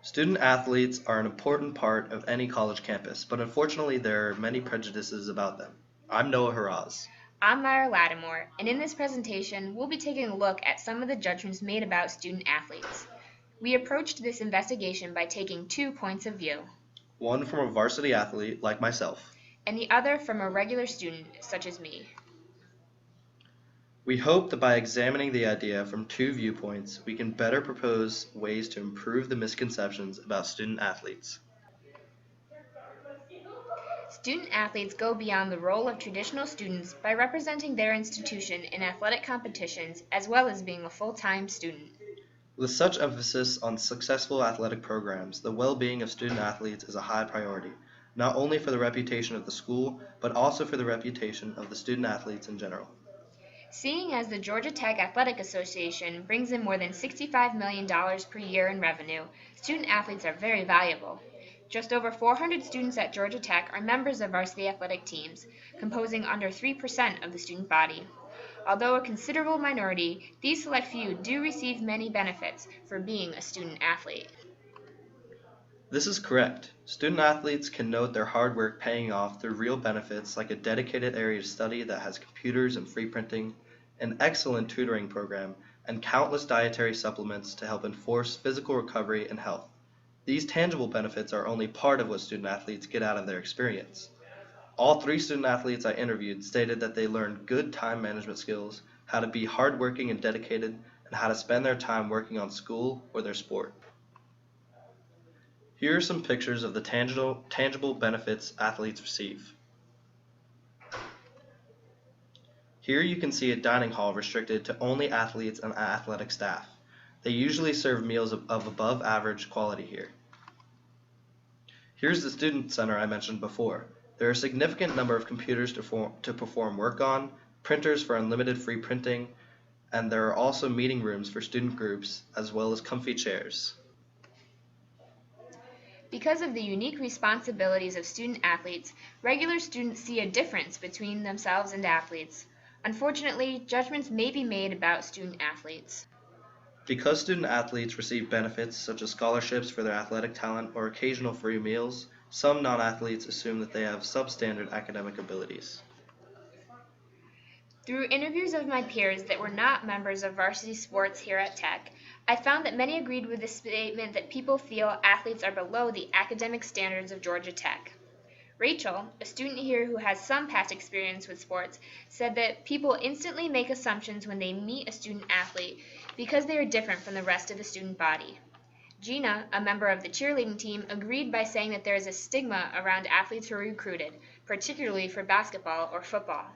Student athletes are an important part of any college campus, but unfortunately there are many prejudices about them. I'm Noah Haraz. I'm Myra Lattimore, and in this presentation, we'll be taking a look at some of the judgments made about student athletes. We approached this investigation by taking 2 points of view, One from a varsity athlete like myself. and the other from a regular student such as me. We hope that by examining the idea from two viewpoints, we can better propose ways to improve the misconceptions about student athletes. Student athletes go beyond the role of traditional students by representing their institution in athletic competitions as well as being a full-time student. With such emphasis on successful athletic programs, the well-being of student athletes is a high priority, not only for the reputation of the school, but also for the reputation of the student athletes in general. Seeing as the Georgia Tech Athletic Association brings in more than $65 million per year in revenue, student athletes are very valuable. Just over 400 students at Georgia Tech are members of varsity athletic teams, composing under 3% of the student body. Although a considerable minority, these select few do receive many benefits for being a student athlete. This is correct. Student athletes can note their hard work paying off through real benefits like a dedicated area of study that has computers and free printing, an excellent tutoring program, and countless dietary supplements to help enforce physical recovery and health. These tangible benefits are only part of what student athletes get out of their experience. All three student athletes I interviewed stated that they learned good time management skills, how to be hardworking and dedicated, and how to spend their time working on school or their sport. Here are some pictures of the tangible benefits athletes receive. Here you can see a dining hall restricted to only athletes and athletic staff. They usually serve meals of above average quality here. Here's the student center I mentioned before. There are a significant number of computers to perform work on, printers for unlimited free printing, and there are also meeting rooms for student groups, as well as comfy chairs. Because of the unique responsibilities of student athletes, regular students see a difference between themselves and athletes. Unfortunately, judgments may be made about student athletes. Because student athletes receive benefits such as scholarships for their athletic talent or occasional free meals, some non-athletes assume that they have substandard academic abilities. Through interviews of my peers that were not members of varsity sports here at Tech, I found that many agreed with the statement that people feel athletes are below the academic standards of Georgia Tech. Rachel, a student here who has some past experience with sports, said that people instantly make assumptions when they meet a student athlete because they are different from the rest of the student body. Gina, a member of the cheerleading team, agreed by saying that there is a stigma around athletes who are recruited, particularly for basketball or football.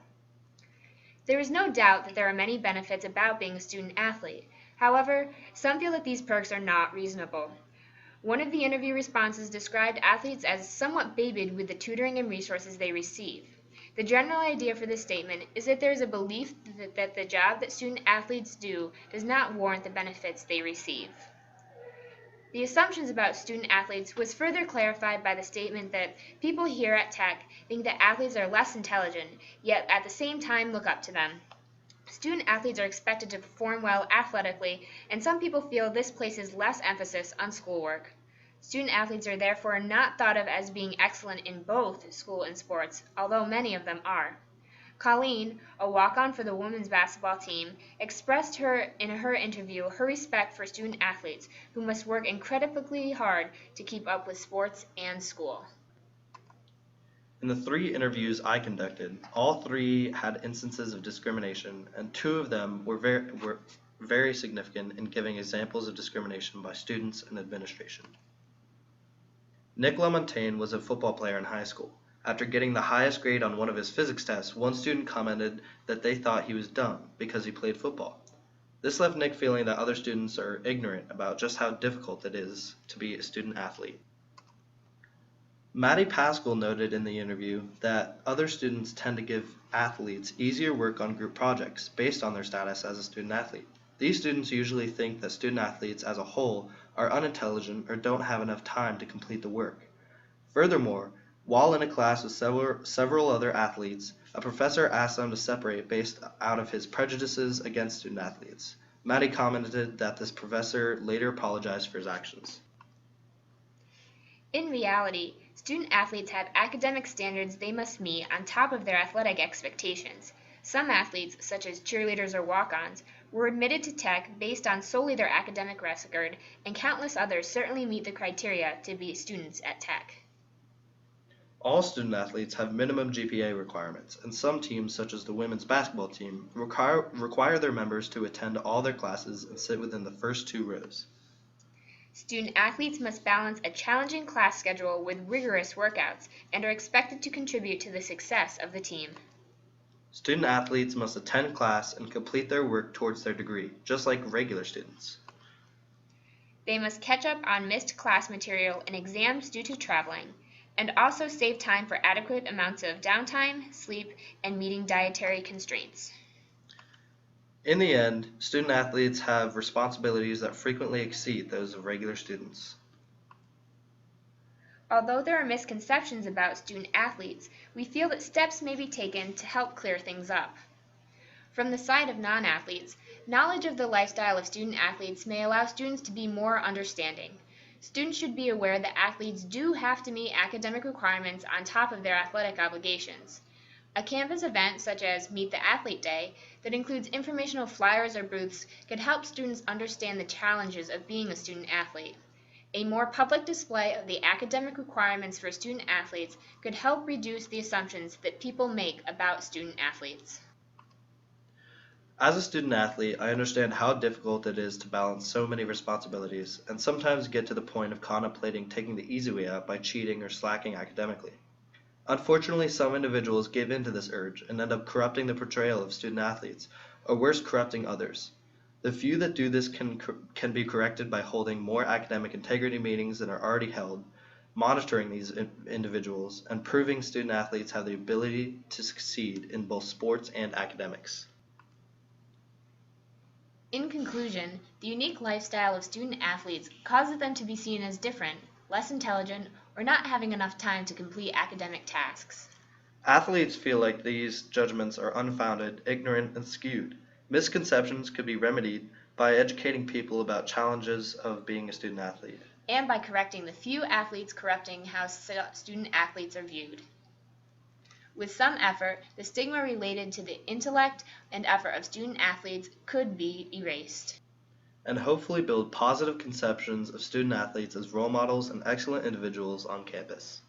There is no doubt that there are many benefits about being a student athlete. However, some feel that these perks are not reasonable. One of the interview responses described athletes as somewhat babied with the tutoring and resources they receive. The general idea for this statement is that there is a belief that the job that student athletes do does not warrant the benefits they receive. The assumptions about student athletes was further clarified by the statement that people here at Tech think that athletes are less intelligent, yet at the same time look up to them. Student athletes are expected to perform well athletically, and some people feel this places less emphasis on schoolwork. Student athletes are therefore not thought of as being excellent in both school and sports, although many of them are. Colleen, a walk-on for the women's basketball team, expressed in her interview her respect for student athletes who must work incredibly hard to keep up with sports and school. In the three interviews I conducted, all three had instances of discrimination, and two of them were very significant in giving examples of discrimination by students and administration. Nick LaMontagne was a football player in high school. After getting the highest grade on one of his physics tests, one student commented that they thought he was dumb because he played football. This left Nick feeling that other students are ignorant about just how difficult it is to be a student athlete. Maddie Pascal noted in the interview that other students tend to give athletes easier work on group projects based on their status as a student athlete. These students usually think that student athletes as a whole are unintelligent or don't have enough time to complete the work. Furthermore, while in a class with several other athletes, a professor asked them to separate based out of his prejudices against student athletes. Maddie commented that this professor later apologized for his actions. In reality, student athletes have academic standards they must meet on top of their athletic expectations. Some athletes, such as cheerleaders or walk-ons, were admitted to Tech based on solely their academic record, and countless others certainly meet the criteria to be students at Tech. All student athletes have minimum GPA requirements, and some teams, such as the women's basketball team, require their members to attend all their classes and sit within the first 2 rows. Student athletes must balance a challenging class schedule with rigorous workouts and are expected to contribute to the success of the team. Student athletes must attend class and complete their work towards their degree, just like regular students. They must catch up on missed class material and exams due to traveling, and also save time for adequate amounts of downtime, sleep, and meeting dietary constraints. In the end, student athletes have responsibilities that frequently exceed those of regular students. Although there are misconceptions about student athletes, we feel that steps may be taken to help clear things up. From the side of non-athletes, knowledge of the lifestyle of student athletes may allow students to be more understanding. Students should be aware that athletes do have to meet academic requirements on top of their athletic obligations. A campus event such as Meet the Athlete Day that includes informational flyers or booths could help students understand the challenges of being a student athlete. A more public display of the academic requirements for student athletes could help reduce the assumptions that people make about student athletes. As a student athlete, I understand how difficult it is to balance so many responsibilities and sometimes get to the point of contemplating taking the easy way out by cheating or slacking academically. Unfortunately, some individuals give in to this urge and end up corrupting the portrayal of student athletes, or worse, corrupting others. The few that do this can be corrected by holding more academic integrity meetings than are already held, monitoring these individuals, and proving student athletes have the ability to succeed in both sports and academics. In conclusion, the unique lifestyle of student athletes causes them to be seen as different, less intelligent, or not having enough time to complete academic tasks. Athletes feel like these judgments are unfounded, ignorant, and skewed. Misconceptions could be remedied by educating people about challenges of being a student athlete. And by correcting the few athletes corrupting how student athletes are viewed. With some effort, the stigma related to the intellect and effort of student athletes could be erased. And hopefully build positive conceptions of student athletes as role models and excellent individuals on campus.